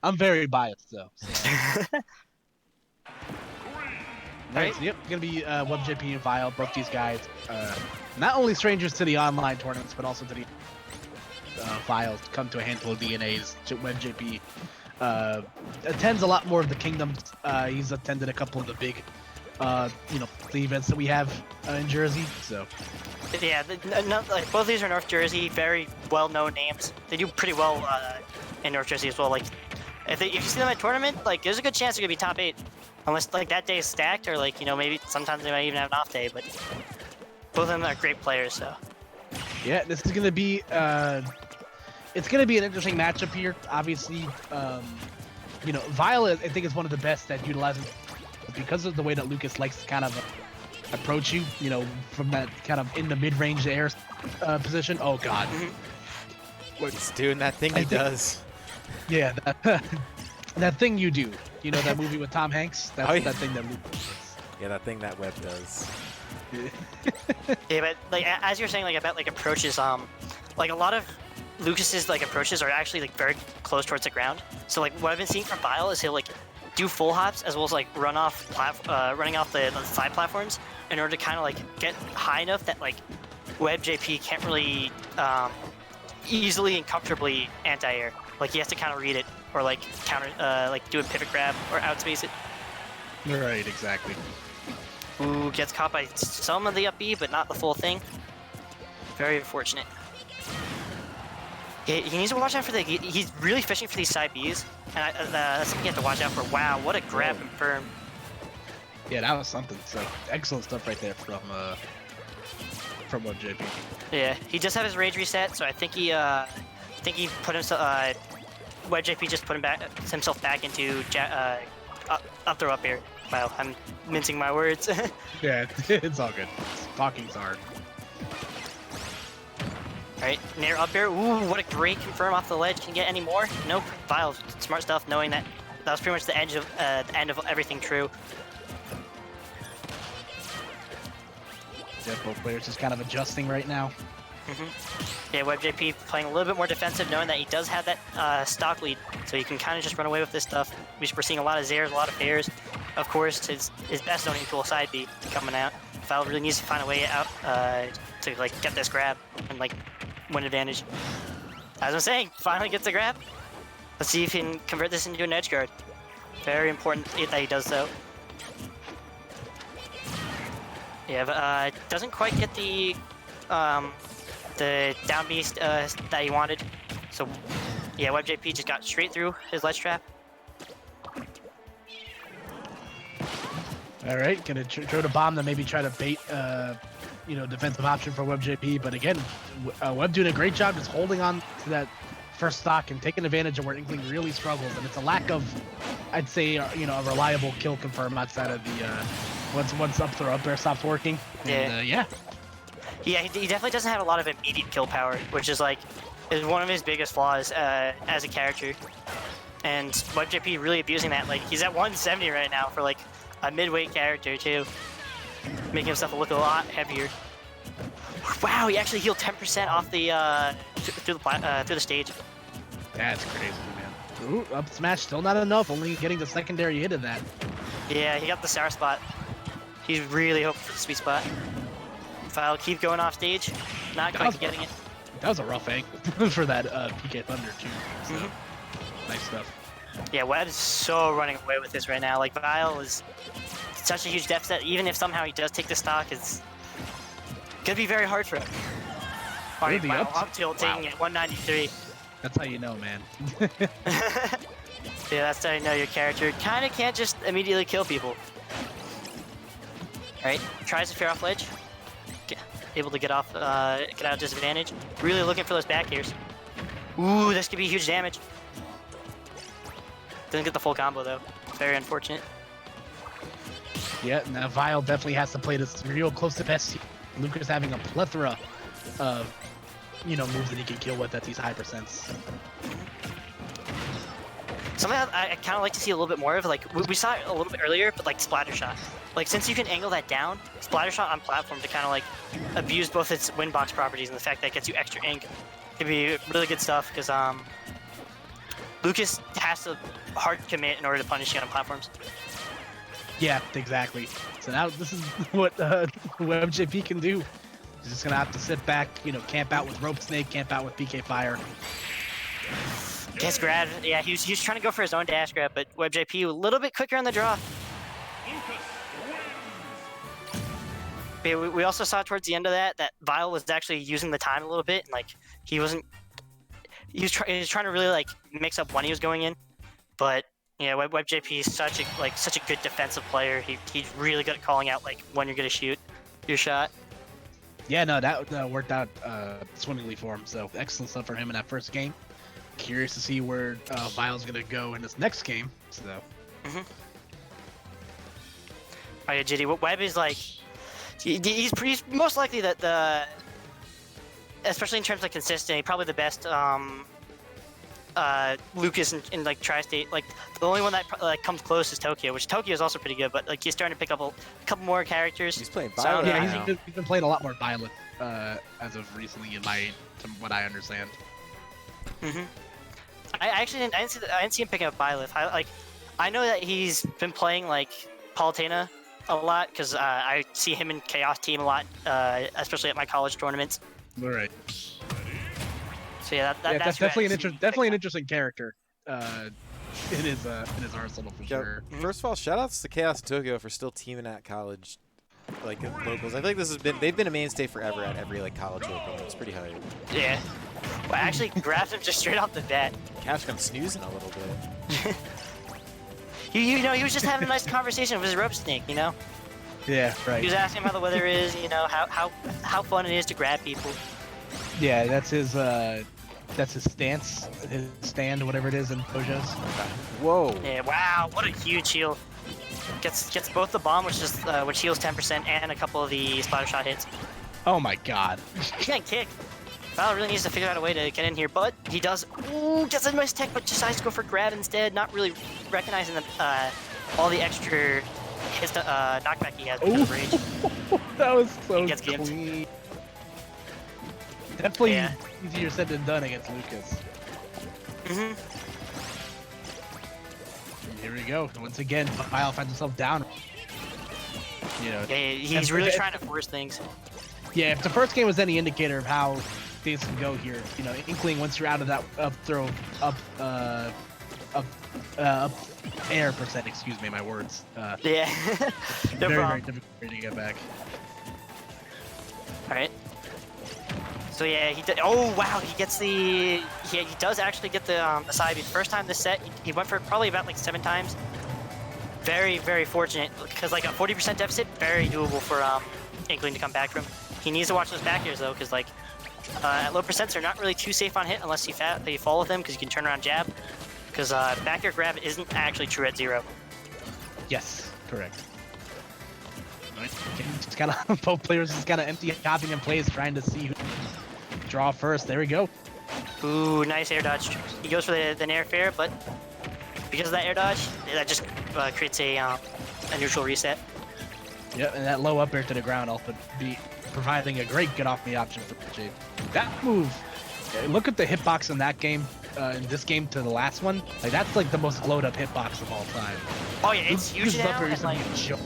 I'm very biased though. So. Right. So, yep, gonna be WebbJP and Vile. Both these guys, not only strangers to the online tournaments, but also to the Vile. Come to a handful of DNAs. WebbJP attends a lot more of the kingdoms. He's attended a couple of the big, the events that we have in Jersey. So. Yeah, like, both of these are North Jersey, very well-known names. They do pretty well in North Jersey as well. Like, if you see them at tournament, like, there's a good chance they're gonna be top 8, unless like that day is stacked, or like maybe sometimes they might even have an off day. But both of them are great players, so. Yeah, this is gonna be it's gonna be an interesting matchup here. Obviously, Vile I think is one of the best at utilizing because of the way that Lucas likes to kind of approach you, from that kind of in the mid-range air position. Oh God. He's doing that thing he does. Yeah, that thing you do. You know that movie with Tom Hanks? That's that thing that Lucas does. Yeah, that thing that Webb does. Yeah, but like as you're saying, like about like approaches, like a lot of Lucas's like approaches are actually like very close towards the ground. So like what I've been seeing from Vile is he'll like do full hops as well as like running off the side platforms in order to kind of like get high enough that like WebbJP can't really easily and comfortably anti-air. Like he has to kind of read it or like counter, like do a pivot grab or outspace it. Right, exactly. Ooh, gets caught by some of the up B, but not the full thing. Very unfortunate. He needs to watch out for he's really fishing for these side Bs, and that's something you have to watch out for. Wow, what a grab confirm. Yeah, that was something. So excellent stuff right there from WebbJP. Yeah, he just had his rage reset, so I think he put himself. WebbJP just put himself back into up throw up air. Wow, I'm mincing my words. Yeah, it's all good. Talking's hard. Alright, Nair up air. Ooh, what a great confirm off the ledge. Can you get any more? Nope. Vile, smart stuff, knowing that was pretty much the end of everything true. Yeah, both players just kind of adjusting right now. Yeah, WebbJP playing a little bit more defensive, knowing that he does have that stock lead, so he can kind of just run away with this stuff. We're seeing a lot of Zairs, a lot of pairs. Of course, his best known tool side B coming out. Vile really needs to find a way out to like get this grab and like win advantage. As I'm saying, finally gets the grab. Let's see if he can convert this into an edge guard. Very important that he does so. Yeah, but doesn't quite get the down beast that he wanted. So yeah, WebbJP just got straight through his ledge trap. All right, gonna throw the bomb to maybe try to bait, defensive option for WebbJP. But again, Webb doing a great job just holding on to that first stock and taking advantage of where Inkling really struggles. And it's a lack of, I'd say, a reliable kill confirm outside of the once up throw up air stops working. And, yeah, he definitely doesn't have a lot of immediate kill power, which is one of his biggest flaws as a character. And WebbJP really abusing that. Like he's at 170 right now for like a mid-weight character too, making himself look a lot heavier. Wow, he actually healed 10% off the through the stage. That's crazy, man. Ooh, up smash, still not enough. Only getting the secondary hit of that. Yeah, he got the sour spot. He's really hoping for the sweet spot. Vile keep going off stage, not quite getting it. That was a rough angle for that PK Thunder too. So, nice stuff. Yeah, Webb is so running away with this right now. Like Vile is such a huge deficit. Even if somehow he does take the stock, it's gonna be very hard for him. Alright, wow, up tilting at 193. That's how you know, man. Yeah, that's how you know your character kind of can't just immediately kill people. Alright, tries to fair off ledge. Able to get out of disadvantage. Really looking for those back airs. Ooh, this could be huge damage. Doesn't get the full combo though. Very unfortunate. Yeah, now Vile definitely has to play this real close to best. Lucas having a plethora of, moves that he can kill with at these high percents. Something I kind of like to see a little bit more of, like we saw it a little bit earlier, but like splatter shot. Like since you can angle that down, splatter shot on platform to kind of like abuse both its windbox properties and the fact that it gets you extra ink could be really good stuff because Lucas has to hard commit in order to punish you on platforms. Yeah, exactly. So now this is what WebbJP can do. He's just gonna have to sit back, camp out with Rope Snake, camp out with PK Fire. Gets grabbed. Yeah, he was trying to go for his own dash grab, but WebbJP a little bit quicker on the draw. But we also saw towards the end of that Vile was actually using the time a little bit, and like he was trying to really like mix up when he was going in. But yeah, WebbJP is such a good defensive player. He's really good at calling out like when you're gonna shoot your shot. Yeah, no, that worked out swimmingly for him. So excellent stuff for him in that first game. Curious to see where Vile's gonna go in this next game. So. Mm-hmm. Oh yeah, JD. Webb is like, he's most likely that especially in terms of consistency, probably the best Lucas in like Tri-State. Like the only one that like comes close is Tokyo, which Tokyo is also pretty good, but like he's starting to pick up a couple more characters. He's playing So, Violet Yeah, now. he's been playing a lot more Violet as of recently, from what I understand. Mm-hmm. I didn't see him picking up Byleth. I know that he's been playing like Palutena a lot because I see him in Chaos Team a lot, especially at my college tournaments. All right. So yeah, That's who I definitely see definitely an pick interesting character in his arsenal for sure. First of all, shout outs to Chaos Tokyo for still teaming at college, like at locals. I feel like they've been a mainstay forever at every like college open. It's pretty hype. up. Yeah. Well, actually grabs him just straight off the bat. Cash comes snoozing a little bit. He was just having a nice conversation with his rope snake. Yeah, He right. was asking him how the weather is. How fun it is to grab people. Yeah, that's his stance, his stand, whatever it is in Pojos. Whoa. Yeah. Wow. What a huge heal. Gets both the bomb, which heals 10%, and a couple of the splatter shot hits. Oh my god. He's getting kicked. Val really needs to figure out a way to get in here, but he does. Ooh, gets a nice tech, but decides to go for grab instead, not really recognizing all the extra hits, knockback he has because of rage. That was so He gets gimped. clean. Definitely Yeah. easier said than done against Lucas. Mm-hmm. Here we go. Once again, Vile finds himself down. Yeah, he's really trying to force things. Yeah, if the first game was any indicator of how things can go here, Inkling, once you're out of that up throw, up air percent, excuse me, my words. Yeah. No very, very problem. difficult to get back. All right. So yeah, oh wow, he gets the. He does actually get the side beat. First time this set, he went for it probably about like 7 times. Very, very fortunate because like a 40% deficit, very doable for Inkling to come back from. He needs to watch those back airs though, because like at low percents they're not really too safe on hit unless you fall with them, because you can turn around jab. Because back air grab isn't actually true at 0. Yes, correct. Right. Just gotta, both players just gotta empty hopping in place, trying to see who draw first. There we go. Ooh, nice air dodge. He goes for the nair fair, but because of that air dodge, that just creates a neutral reset. Yep, and that low up air to the ground also be providing a great get off me option for Jade. That move, look at the hitbox in that game, in this game to the last one. Like that's like the most glowed up hitbox of all time. Oh yeah, it's huge This now. up air And, used to like, be a joke.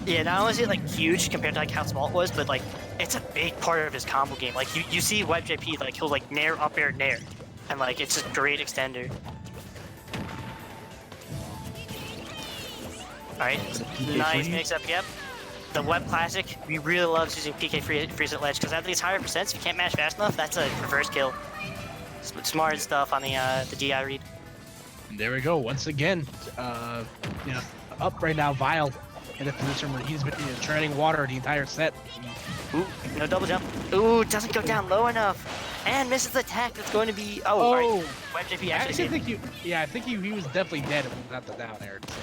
yeah, not only is it like huge compared to like how small it was, but like it's a big part of his combo game. Like you see WebbJP, like he'll like nair up air nair, and like it's a great extender. All right, nice mix up. Yep. The Webb Classic, we really loves using PK freeze at ledge because at these higher percents, if you can't mash fast enough, that's a reverse kill. Smart stuff on the DI read. And there we go. Once again, up right now, Vile in a position where he's been treading water the entire set. Ooh, no double jump. Ooh, doesn't go down low enough. And misses the attack. That's going to be. Oh, right. WebbJP I actually think he was definitely dead without the down air. So.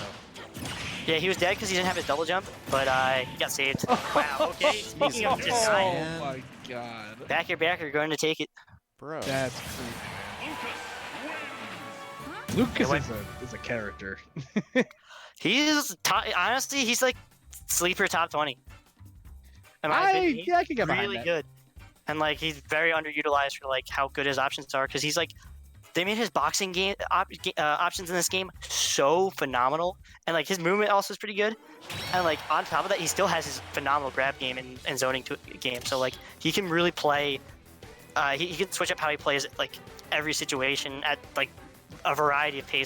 Yeah, he was dead because he didn't have his double jump, but he got saved. Wow, okay. Speaking of just Oh my god. backer, going to take it. Bro. That's cool. Lucas is a character. He's honestly, he's like sleeper top 20. In my opinion, I can get behind really that. good. And like he's very underutilized for like how good his options are, because he's like they made his boxing game options in this game so phenomenal, and like his movement also is pretty good. And like on top of that, he still has his phenomenal grab game and zoning game. So like he can really play. He can switch up how he plays like every situation at like a variety of paces.